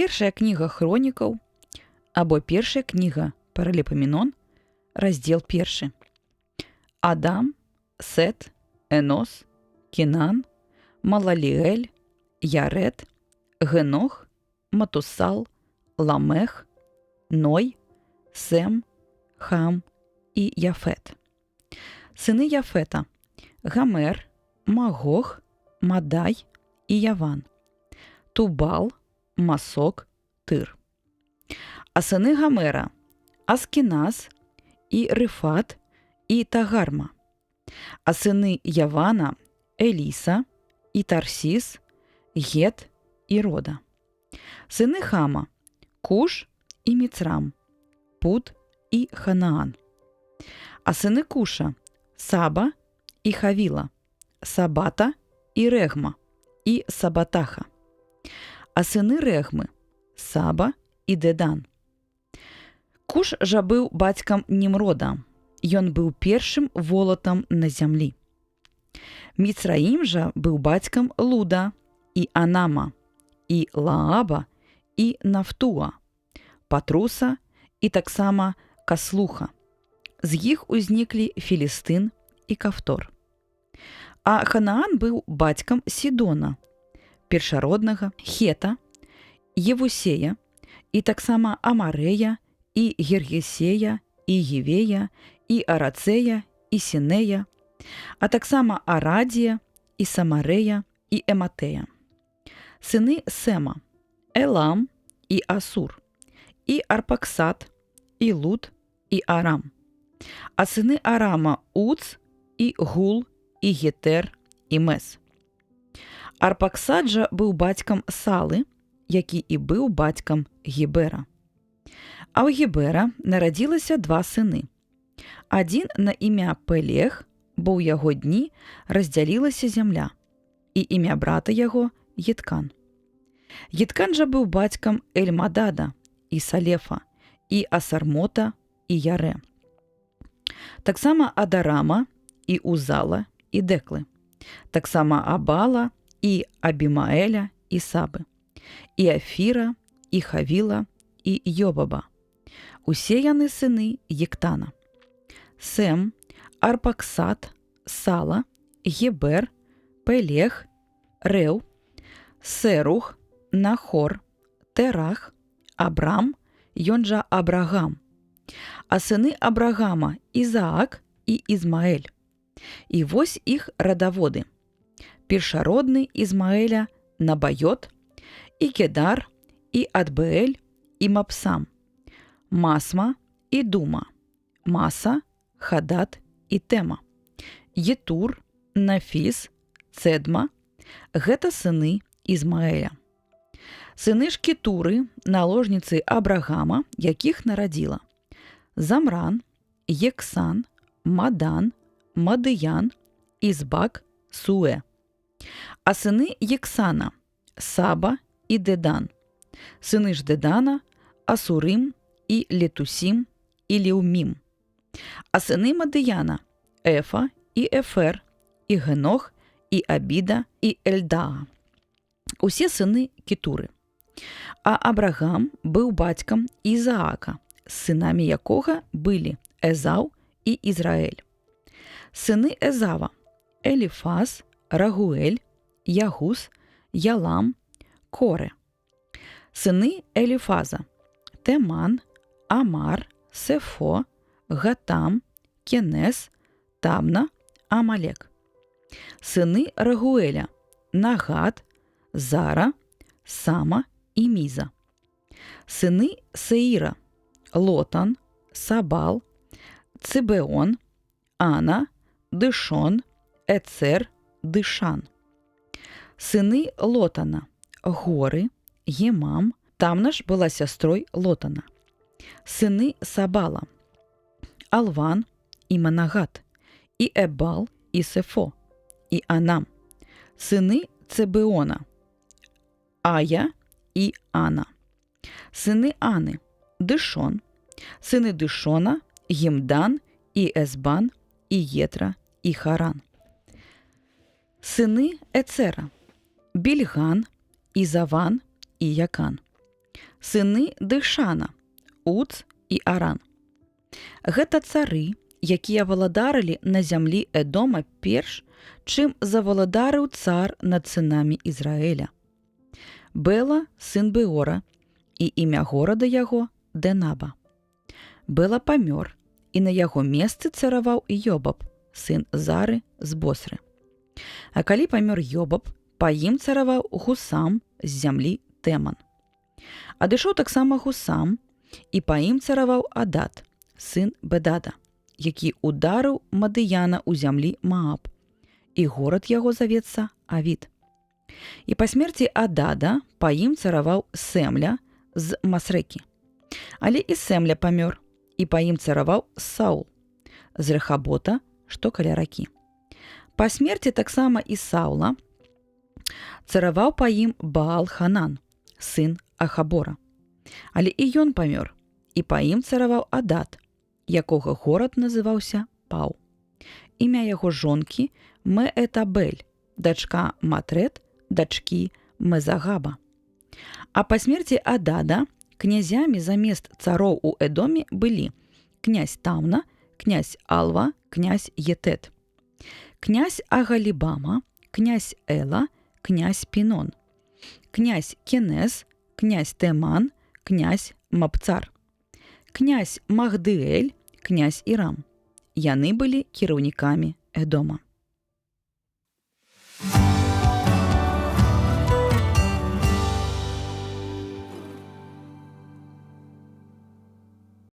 Першая кніга хронікаў або першая кніга Параліпоменон, раздзел 1. Адам, Сет, Энос, Кінан, Малаліэль, Яред, Генох, Матусал, Ламех, Ной, Сем, Хам і Яфет. Сини Яфета – Гамер, Магох, Мадай і Яван, Тубал, Масок, Тир. А сини Гамера – Аскіназ, і Рифат, і Тагарма. А сини Явана – Еліса, і Тарсіс, Гет і Рода. Сини Хама – Куш і Міцрам, Пут і Ханаан. А сини Куша – Саба і Хавіла, Сабата і Регма, і Сабатаха. А сини Регми – Саба і Дедан. Куш жа быў бацькам Німрода, ён быў першым волатам на зямлі. Міцраім жа быў бацькам Луда і Анама, і Лааба, і Нафтуа, Патруса і таксама Каслуха. З іх узніклі Філістын і Кафтор. А Ханаан быў бацькам Сідона, першароднага, Хета, Євусея, і таксама Амарея, і Гергесея, і Гівея, і Арацея, і Сінея, а таксама Арадія, і Самарея, і Ематея. Сини Сема – Елам і Асур, і Арпаксад, і Луд, і Арам. А сини Арама – Уц, і Гул, і Гетер, і Мес. Арпаксад жа быў бацькам Салы, які і быў бацькам Гібера. А ў Гібера нарадзілася два сыны. Адзін на імя Пелег, бо ў яго дні раздзялілася зямля, і імя брата яго Геткан. Геткан жа быў бацькам Эльмадада і Салефа, і Асармота, і Яре. Таксама Адарама, і Узала, і Деклы. Таксама Абала, і Абімаэля, і Сабы, і Афіра, і Хавіла, і Йобаба. Усе яны сыны Єктана. Сем, Арпаксад, Сала, Гебер, Пелег, Реу, Серух, Нахор, Терах, Абрам, ён жа Абрагам. А сыны Абрагама – Ізаак і Ізмаэль. І вось іх радаводы. Першародны Ізмаэля – Набайот, і Кедар, і Адбеэль, і Мапсам, Масма і Дума, Маса, Хадат і Тема, Єтур, Нафіс, Цедма – гэта сыны Ізмаэля. Сыны ж Кетуры, наложніцы Абрагама, якіх нарадзіла Замран, Ексан, Мадан, Мадыян, Ізбак, Суэ. А сыны Ексана – Саба і Дедан. Сыны ж Дедана – Асурим, і Летусим, і Леумим. А сыны Мадыяна – Ефа, і Ефер, і Генох, і Абіда, і Ельдаа. Усе сыны Кетуры. А Абрагам быў бацькам Ізаака, з сынамі якога былі Езаў і Ізраэль. Сыны Езава – Еліфаз, Рагуэль, Ягус, Ялам, Коре. Сыны Еліфаза – Теман, Амар, Сефо, Гатам, Кенес, Тамна, Амалек. Сыны Рагуэля – Нагад, Зара, Сама і Міза. Сыны Сеїра – Лотан, Сабал, Цибеон, Ана, Дишон, Ецер, Дишан. Сыны Лотана – Гори, Ємам, Тамна ж была сястрой Лотана. Сыны Сабала – Алван і Манагат, і Ебал, і Сефо, і Анам. Сыны Цебеона – Ая і Ана. Сыны Ани – Дишон. Сыны Дишона – Гімдан, і Есбан, і Єтра, і Харан. Сыны Ецера – Більган, і Заван, і Якан. сыны Дышана, Уц і Аран. Гэта цары, якія валадарылі на зямлі Эдома перш, чым заваладарыў цар над сынамі Ізраэля. Бела, сын Беора, і імя горада яго Денаба. Бела памёр, і на яго месцы цараваў Йобаб, сын Зары з Босры. А калі памёр Йобаб, па ім цараваў Гусам з зямлі Тэман. Адышоў таксама Гусам, і па ім цараваў Адад, сын Бедада, які ударыў Мадыяна ў зямлі Мааб, і горад яго завецца Авід. І па смерці Адада па ім цараваў Сэмля з Масрэкі. Але і Сэмля памёр, і па ім цараваў Саул з Рэхабота, што каля ракі. Па смерці таксама і Саула цараваў па ім Баал-Ханан, сын Ахабора. Але і ён памёр, і па ім цараваў Адад, якога горад называўся Паў. Імя яго жонкі Меэтабель, дачка Матрет, дачкі Мезагаба. А па смерці Адада князямі замест цароў у Эдоме былі князь Тамна, князь Алва, князь Етет, князь Агалібама, князь Эла, князь Пінон, князь Кенез, князь Теман, князь Мапцар, князь Махдыэль, князь Ірам. Яны былі кіраўнікамі Эдома.